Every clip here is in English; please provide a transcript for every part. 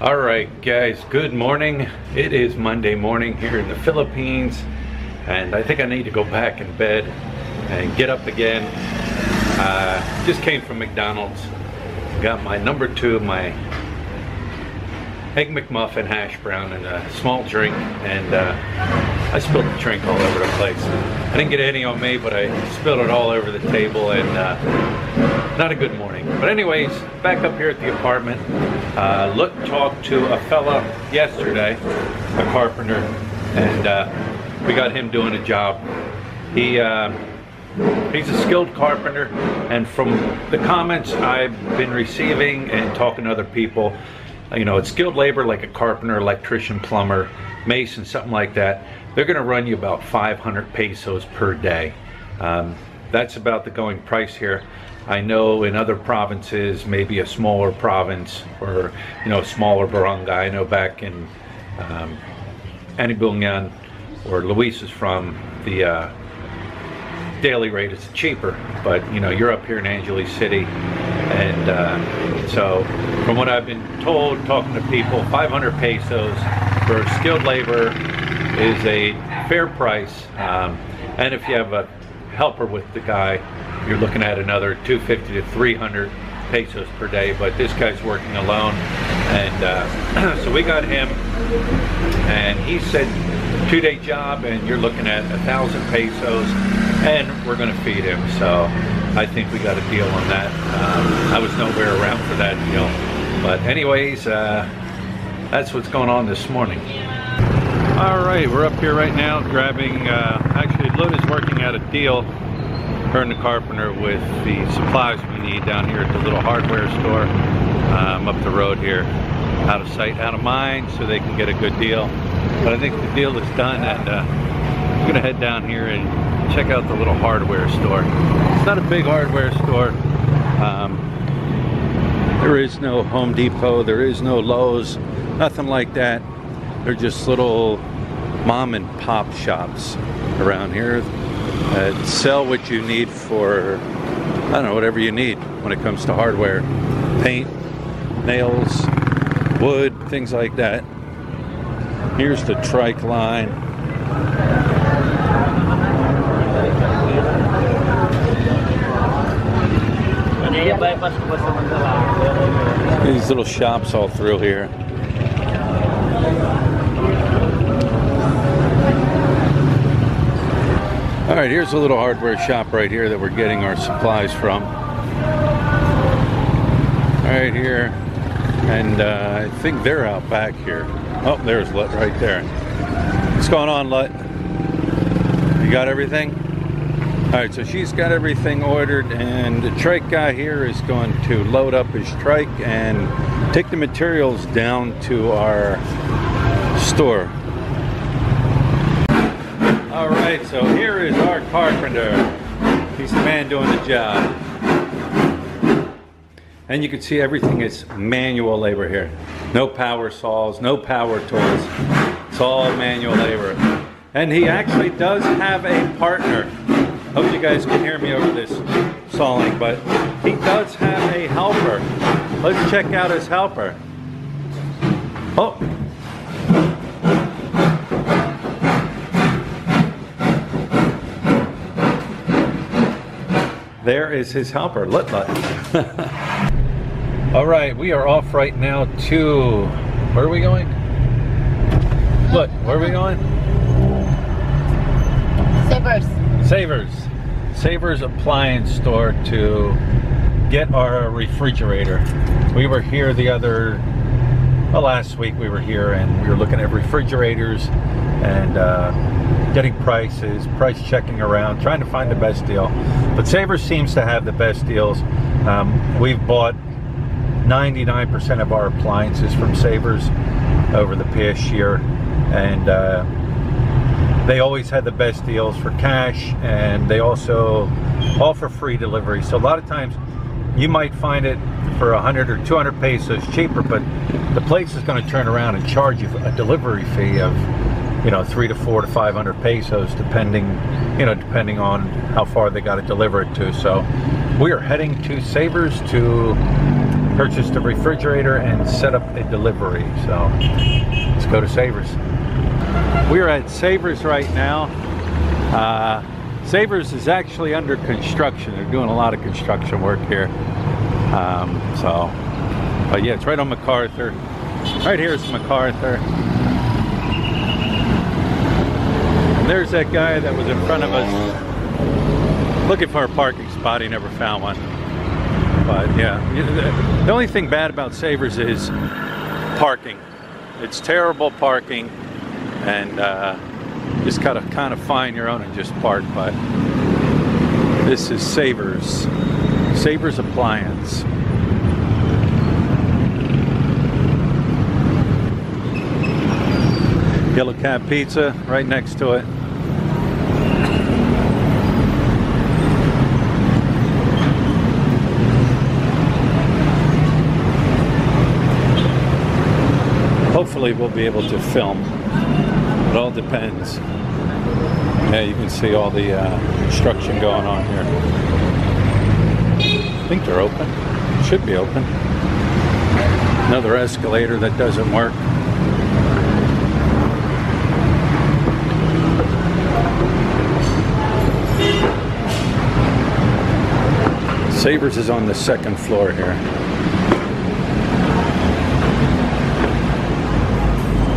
All right, guys, good morning. It is Monday morning here in the Philippines, and I think I need to go back in bed and get up again. Just came from McDonald's. Got my number 2, my Egg McMuffin, hash brown, and a small drink, and I spilled the drink all over the place. I didn't get any on me, but I spilled it all over the table, and not a good morning. But anyways, back up here at the apartment. Talked to a fella yesterday, a carpenter, and we got him doing a job. He's a skilled carpenter, and from the comments I've been receiving and talking to other people, you know, it's skilled labor like a carpenter, electrician, plumber, mason, something like that. They're going to run you about 500 pesos per day. That's about the going price here. I know in other provinces, maybe a smaller province or, you know, smaller barangay. I know back in Anibungan, or Luis is from, the daily rate is cheaper, but you know, you're up here in Angeles City, and so from what I've been told, talking to people, 500 pesos for skilled labor is a fair price, and if you have a helper with the guy, you're looking at another 250 to 300 pesos per day, but this guy's working alone, and so we got him, and he said 2-day job, and you're looking at 1,000 pesos, and we're going to feed him. So I think we got a deal on that. I was nowhere around for that deal, but anyways, that's what's going on this morning. All right, we're up here right now grabbing, actually Lud is working out a deal, her and the carpenter, with the supplies we need down here at the little hardware store up the road here. Out of sight, out of mind, so they can get a good deal. But I think the deal is done, and I'm gonna head down here and check out the little hardware store. It's not a big hardware store. There is no Home Depot, there is no Lowe's, nothing like that. They're just little mom and pop shops around here that sell what you need for, I don't know, whatever you need when it comes to hardware. Paint, nails, wood, things like that. Here's the trike line. These little shops all through here. All right, here's a little hardware shop right here that we're getting our supplies from. Right here, and I think they're out back here. Oh, there's Lut right there. What's going on, Lut? You got everything? All right, so she's got everything ordered, and the trike guy here is going to load up his trike and take the materials down to our store. All right, so here is our carpenter. He's the man doing the job. And you can see everything is manual labor here. No power saws, no power tools. It's all manual labor. And he actually does have a partner. Hope you guys can hear me over this sawing, but he does have a helper. Let's check out his helper. Oh. There is his helper, Lut. All right, we are off right now to, where are we going? Look, where are we going? Savers Appliance Store to get our refrigerator. We were here last week we were here, and we were looking at refrigerators and getting prices, price checking around, trying to find the best deal. But Savers seems to have the best deals. We've bought 99% of our appliances from Savers over the past year, and they always had the best deals for cash, and they also offer free delivery. So a lot of times you might find it for 100 or 200 pesos cheaper, but the place is going to turn around and charge you a delivery fee of, you know, 300 to 400 to 500 pesos, depending on how far they got to deliver it to. So we are heading to Savers to purchased a refrigerator and set up a delivery. So let's go to Savers. We're at Savers right now. Savers is actually under construction. They're doing a lot of construction work here. But yeah, it's right on MacArthur. Right here is MacArthur. And there's that guy that was in front of us looking for a parking spot. He never found one. But yeah, the only thing bad about Savers is parking. It's terrible parking, and just gotta kind of find your own and just park. But this is Savers. Savers Appliance. Yellow Cab Pizza right next to it. Hopefully we'll be able to film. It all depends. Yeah, you can see all the construction going on here. I think they're open. Should be open. Another escalator that doesn't work. Savers is on the second floor here.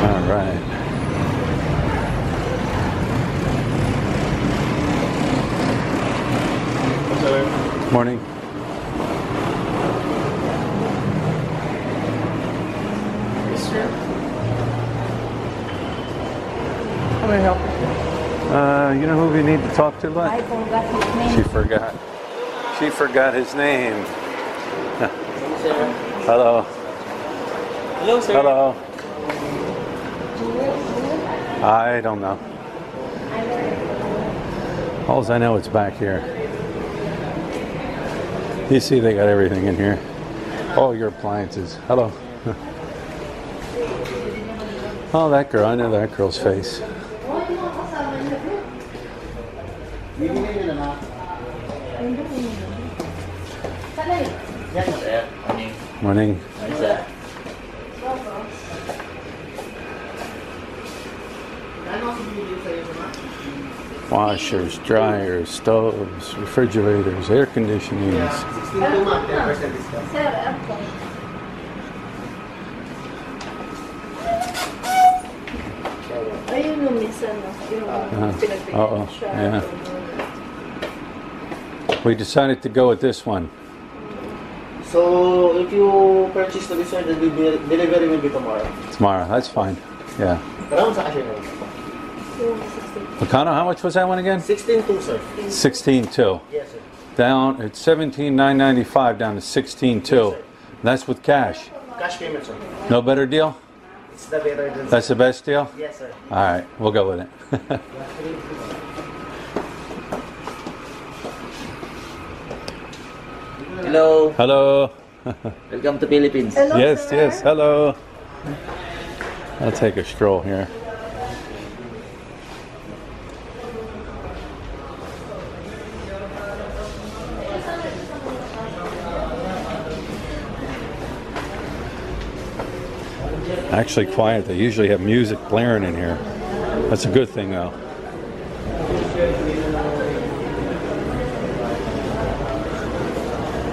All right. Morning. Yes, sir. How may I help you? You know who we need to talk to, Lynn? I forgot his name. She forgot. She forgot his name. Sir. Hello. Hello, sir. Hello. I don't know. All I know, it's back here. You see, they got everything in here. All your appliances. Hello. Oh, that girl. I know that girl's face. Morning. Washers, dryers, stoves, refrigerators, air conditionings. Yeah. We decided to go with this one. So, if you purchase the this one, the delivery will be tomorrow. Tomorrow, that's fine. Yeah. Around sa kasi Makano, how much was that one again? 16.2, sir. 16.2. Yes, sir. Down at 17,995 down to 16.2. That's with cash. Cash payment, sir. No better deal? It's the better than. That's the best deal? Yes, sir. All right, we'll go with it. Hello. Hello. Welcome to Philippines. Hello, Yes, sir. yes, hello. I'll take a stroll here. Actually quiet. They usually have music blaring in here. That's a good thing though.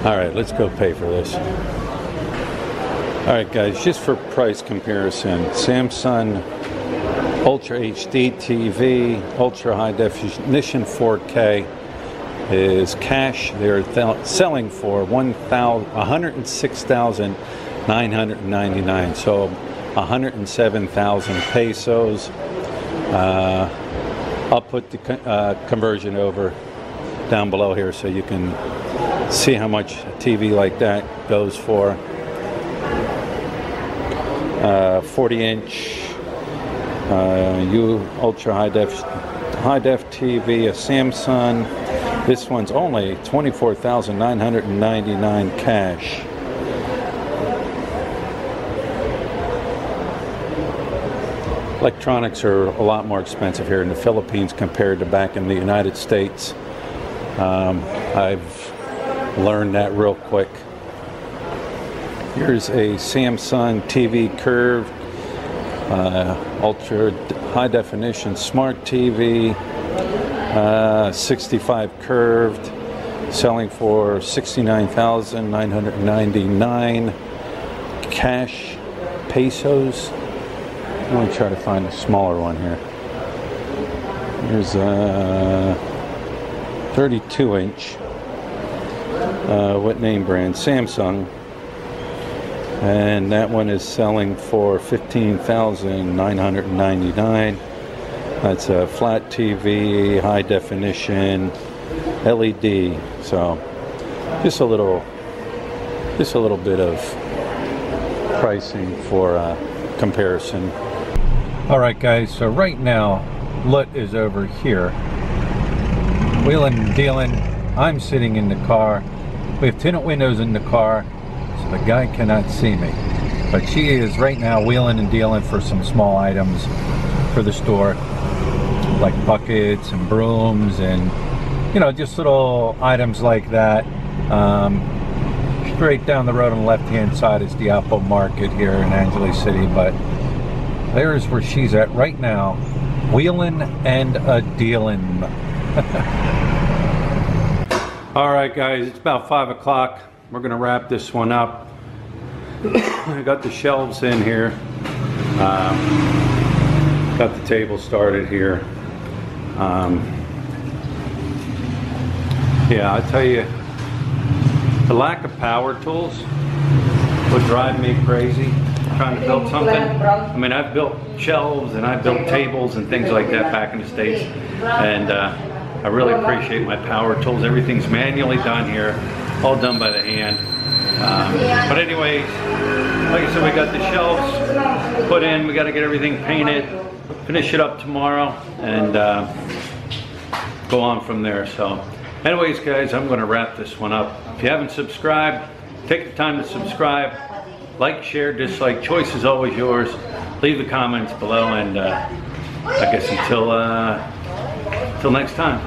All right, let's go pay for this. All right, guys, just for price comparison, Samsung Ultra HD TV, Ultra High Definition 4K is cash. They're selling for $106,999, so 107,000 pesos. I'll put the conversion over down below here so you can see how much a TV like that goes for. 40-inch Ultra High Def TV, a Samsung. This one's only $24,999 cash. Electronics are a lot more expensive here in the Philippines compared to back in the United States. I've learned that real quick. Here's a Samsung TV curved, ultra high definition smart TV, 65 curved, selling for $69,999 cash pesos. Let me try to find a smaller one here. Here's a 32-inch. What name brand? Samsung. And that one is selling for $15,999. That's a flat TV, high definition, LED. So just a little bit of pricing for comparison. All right, guys. So right now, LUT is over here, wheeling and dealing. I'm sitting in the car. We have tinted windows in the car, so the guy cannot see me. But she is right now wheeling and dealing for some small items for the store, like buckets and brooms and, you know, just little items like that. Straight down the road on the left-hand side is the Apple Market here in Angeles City, but there's where she's at right now, wheeling and a-dealing. All right, guys, it's about 5 o'clock. We're gonna wrap this one up. I got the shelves in here. Got the table started here. Yeah, I tell you, the lack of power tools would drive me crazy trying to build something. I mean, I've built shelves and I've built tables and things like that back in the States, and I really appreciate my power tools. Everything's manually done here, all done by the hand. But anyways, like I said, we got the shelves put in. We got to get everything painted, finish it up tomorrow, and go on from there. So anyways, guys, I'm going to wrap this one up. If you haven't subscribed, take the time to subscribe. Like, share, dislike. Choice is always yours. Leave the comments below, and I guess until next time.